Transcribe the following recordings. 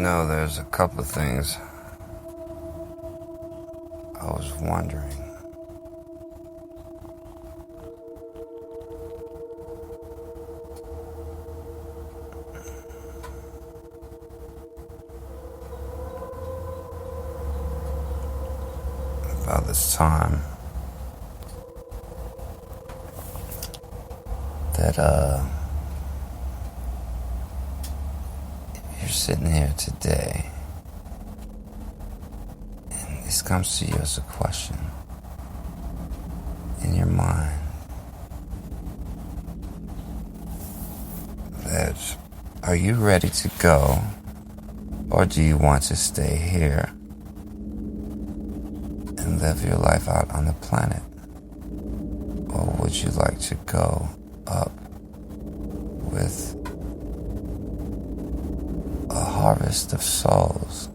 There's a couple of things I was wondering. About this time that you're sitting here today and this comes to you as a question in your mind that are you ready to go, or do you want to stay here and live your life out on the planet? Or would you like to go up with a harvest of souls,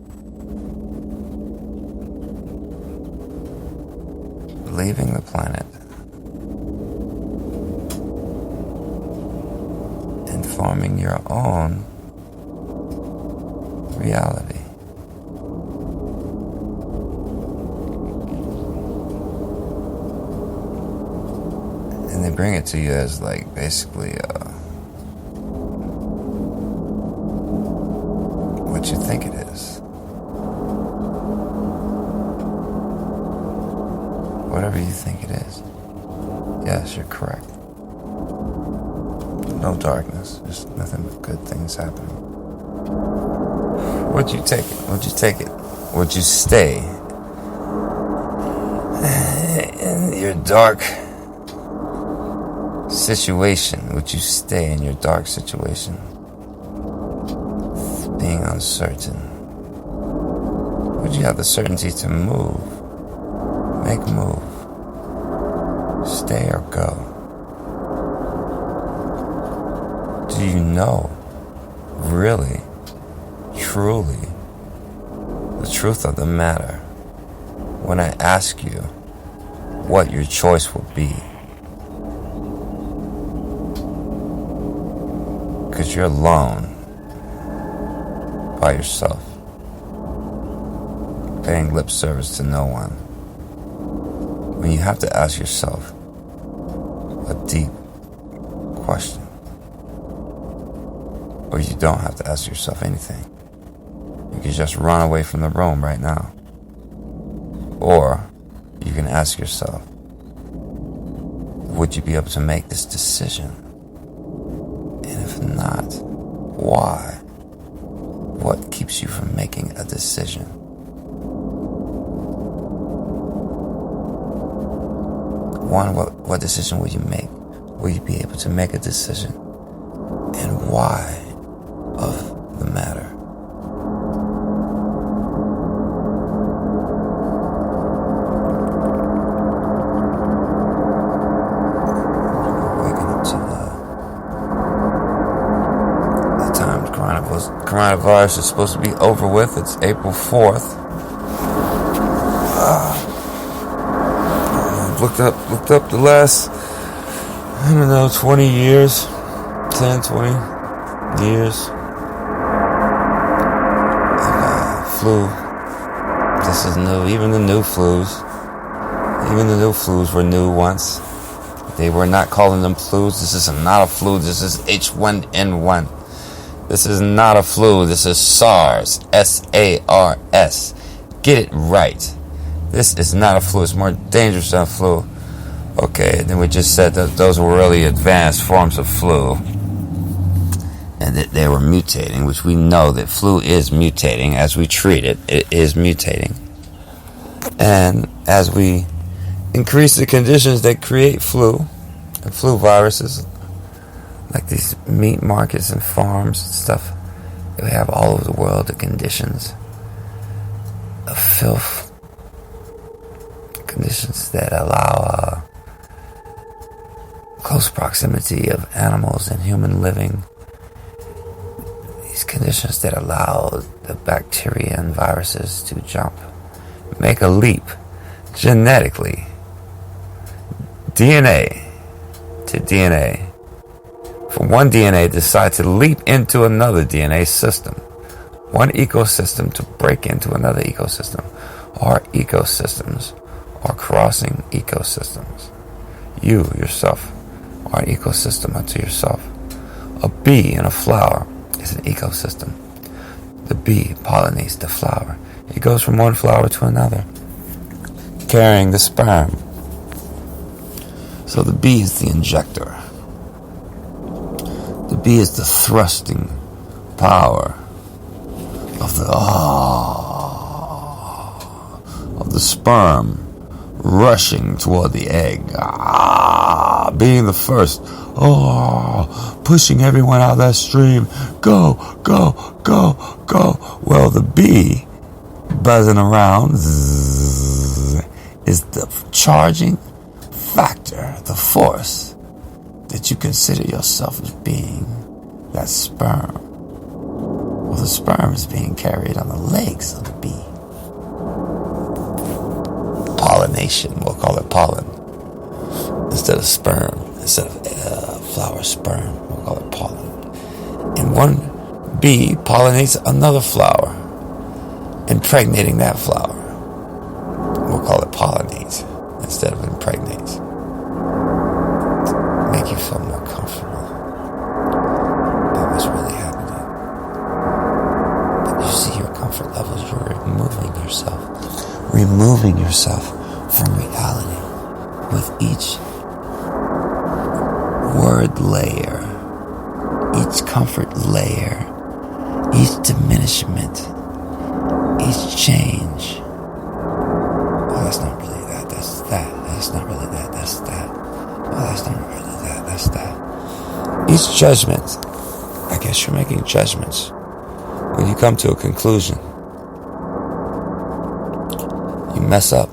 leaving the planet and forming your own reality? And they bring it to you as like basically what you think it is. Whatever you think it is. Yes, you're correct. No darkness. There's nothing but good things happening. Would you take it? Would you take it? Would you stay in your dark situation? Would you stay in your dark situation, being uncertain? Would you have the certainty to move, make move, stay or go? Do you know, really, truly, the truth of the matter when I ask you what your choice will be? Because you're alone, by yourself, paying lip service to no one, when you have to ask yourself a deep question. Or you don't have to ask yourself anything. You can just run away from the room right now. Or you can ask yourself, would you be able to make this decision? And if not, why? What keeps you from making a decision? One, what decision will you make? Will you be able to make a decision? And why of the matter? Coronavirus is supposed to be over with. It's April 4th. Looked up the last, 20 years, 10, 20 years of flu. This is new. Even the new flus were new once. They were not calling them flus. This is not a flu. This is H1N1. This is not a flu. This is SARS. SARS. Get it right. This is not a flu. It's more dangerous than a flu. Okay, then we just said that those were really advanced forms of flu. And that they were mutating, which we know that flu is mutating. As we treat it, it is mutating. And as we increase the conditions that create flu, and flu viruses, like these meat markets and farms and stuff that we have all over the world, the conditions of filth, conditions that allow close proximity of animals and human living, these conditions that allow the bacteria and viruses to make a leap genetically, DNA to DNA. For one DNA decide to leap into another DNA system, one ecosystem to break into another ecosystem. Our ecosystems are crossing ecosystems. You, yourself, are an ecosystem unto yourself. A bee in a flower is an ecosystem. The bee pollinates the flower. It goes from one flower to another, carrying the sperm. So the bee is the injector. The bee is the thrusting power of the sperm rushing toward the egg, being the first, pushing everyone out of that stream. Go, go, go, go. Well, the bee buzzing around is the charging factor, the force that you consider yourself as being that sperm. Well, the sperm is being carried on the legs of the bee. Pollination, we'll call it pollen. Instead of sperm, instead of flower sperm, we'll call it pollen. And one bee pollinates another flower, impregnating that flower. We'll call it pollinate instead of impregnate. Make you feel more comfortable about what's really happening. But you see your comfort levels, you're removing yourself from reality with each word layer, each comfort layer, each diminishment, each change. Oh, that's not really that, that's that. That's not really that, that's that. Oh, that's not really that, that's that. Each judgment, I guess you're making judgments when you come to a conclusion. You mess up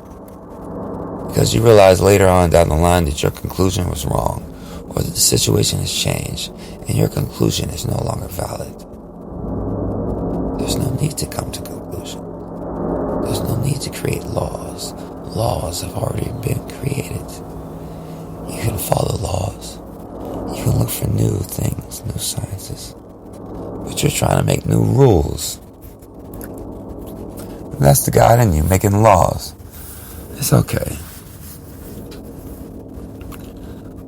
because you realize later on down the line that your conclusion was wrong, or that the situation has changed and your conclusion is no longer valid. There's no need to come to conclusion. There's no need to create laws. Laws have already been created. You can follow laws. You can look for new things, new sciences. But you're trying to make new rules. And that's the God in you, making laws. It's okay.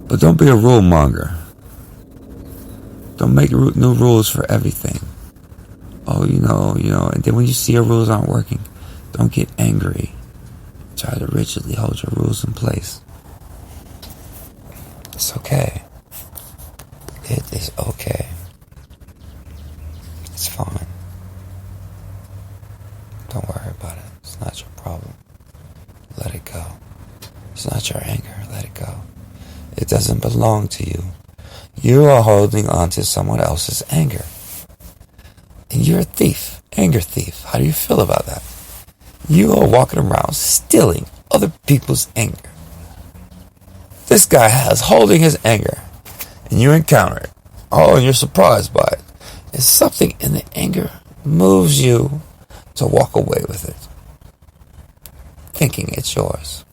But don't be a rule monger. Don't make new rules for everything. Oh, you know, and then when you see your rules aren't working, don't get angry. Try to rigidly hold your rules in place. It's okay. It is okay. It's fine. Don't worry about it. It's not your problem. Let it go. It's not your anger. Let it go. It doesn't belong to you. You are holding on to someone else's anger. And you're a thief. Anger thief. How do you feel about that? You are walking around stealing other people's anger. This guy has holding his anger. And you encounter it. Oh, and you're surprised by it. It's something in the anger moves you to walk away with it, thinking it's yours.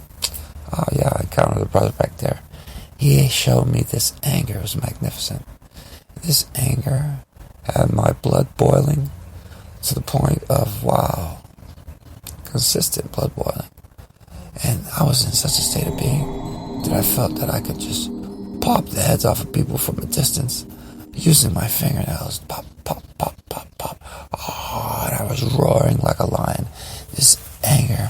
Oh yeah, I encountered the brother back there. He showed me this anger. It was magnificent. This anger had my blood boiling to the point of, wow, consistent blood boiling. And I was in such a state of being that I felt that I could just pop the heads off of people from a distance using my fingernails. Pop, pop, pop, pop, pop. Oh, and I was roaring like a lion. This anger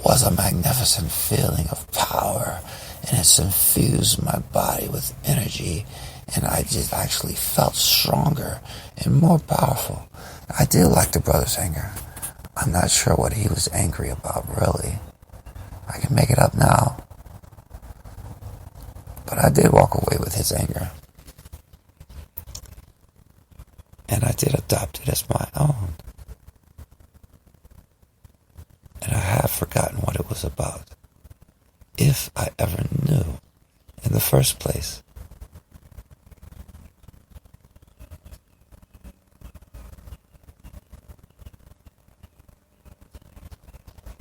was a magnificent feeling of power, and it's infused my body with energy, and I just actually felt stronger and more powerful. I did like the brother's anger. I'm not sure what he was angry about, really. I can make it up now. But I did walk away with his anger. And I did adopt it as my own. And I have forgotten what it was about. If I ever knew in the first place.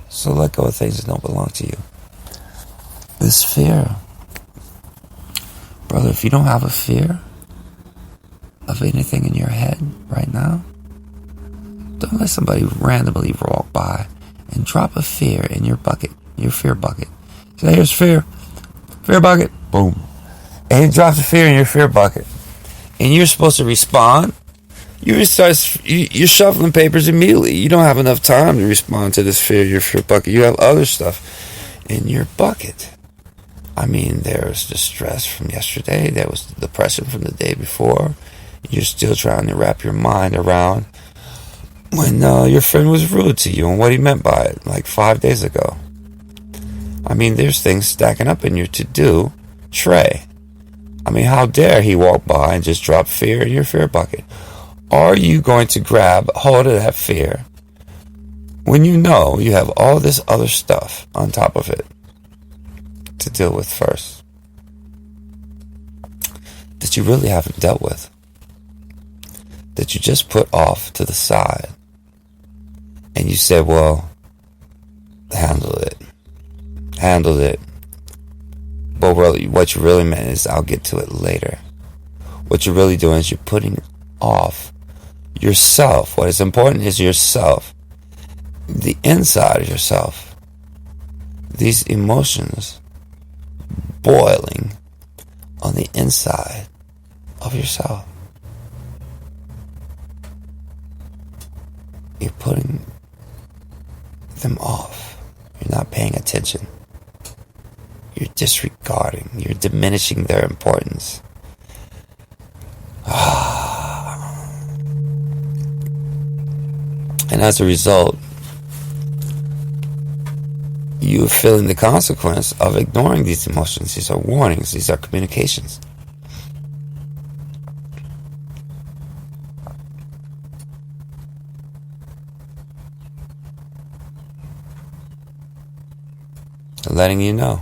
So let go of things that don't belong to you. This fear. Brother, if you don't have a fear of anything in your head right now, Don't let somebody randomly walk by and drop a fear in your bucket, your fear bucket. Say, here's fear. Fear bucket. Boom. And he drops a fear in your fear bucket. And you're supposed to respond. You're shuffling papers immediately. You don't have enough time to respond to this fear in your fear bucket. You have other stuff in your bucket. I mean, there's the stress from yesterday. There was the depression from the day before. You're still trying to wrap your mind around when your friend was rude to you and what he meant by it, like 5 days ago. I mean, there's things stacking up in your to-do tray. I mean, how dare he walk by and just drop fear in your fear bucket? Are you going to grab hold of that fear when you know you have all this other stuff on top of it to deal with first that you really haven't dealt with, that you just put off to the side, and you said, well, handle it. But really, what you really meant is, I'll get to it later. What you're really doing is you're putting off yourself. What is important is yourself, the inside of yourself, these emotions boiling on the inside of yourself. You're putting them off. You're not paying attention. You're disregarding. You're diminishing their importance. And as a result, you're feeling the consequence of ignoring these emotions. These are warnings. These are communications. Letting you know.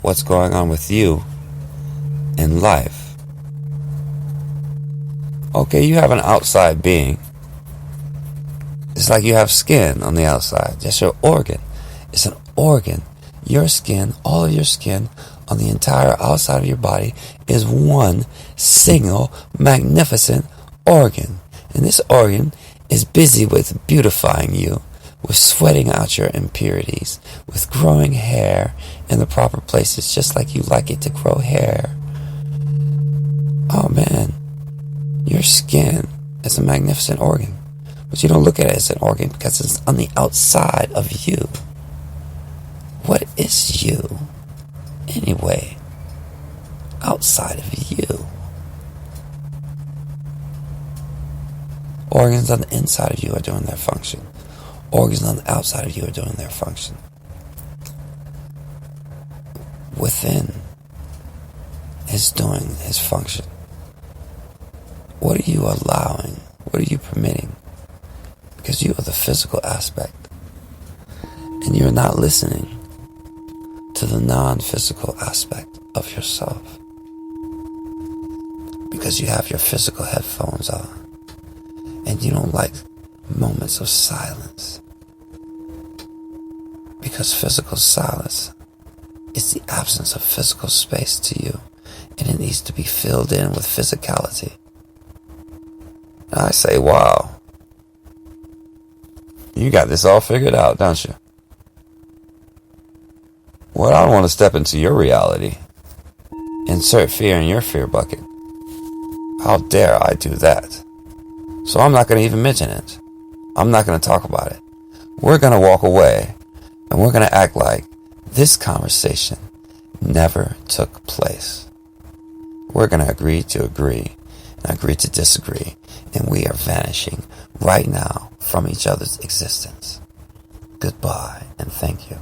What's going on with you in life. Okay, you have an outside being. It's like you have skin on the outside. That's your organ. It's an organ. Your skin, all of your skin on the entire outside of your body is one single magnificent organ. And this organ is busy with beautifying you, with sweating out your impurities, with growing hair in the proper places, just like you like it to grow hair. Oh man, your skin is a magnificent organ, but you don't look at it as an organ because it's on the outside of you. What is you, anyway, outside of you? Organs on the inside of you are doing their function. Organs on the outside of you are doing their function. Within is doing his function. What are you allowing? What are you permitting? Because you are the physical aspect. And you're not listening to the non-physical aspect of yourself. Because you have your physical headphones on. And you don't like moments of silence. Because physical silence is the absence of physical space to you. And it needs to be filled in with physicality. And I say, wow. You got this all figured out, don't you? Well, I don't want to step into your reality. Insert fear in your fear bucket. How dare I do that? So I'm not going to even mention it. I'm not going to talk about it. We're going to walk away and we're going to act like this conversation never took place. We're going to agree to agree and agree to disagree. And we are vanishing right now from each other's existence. Goodbye and thank you.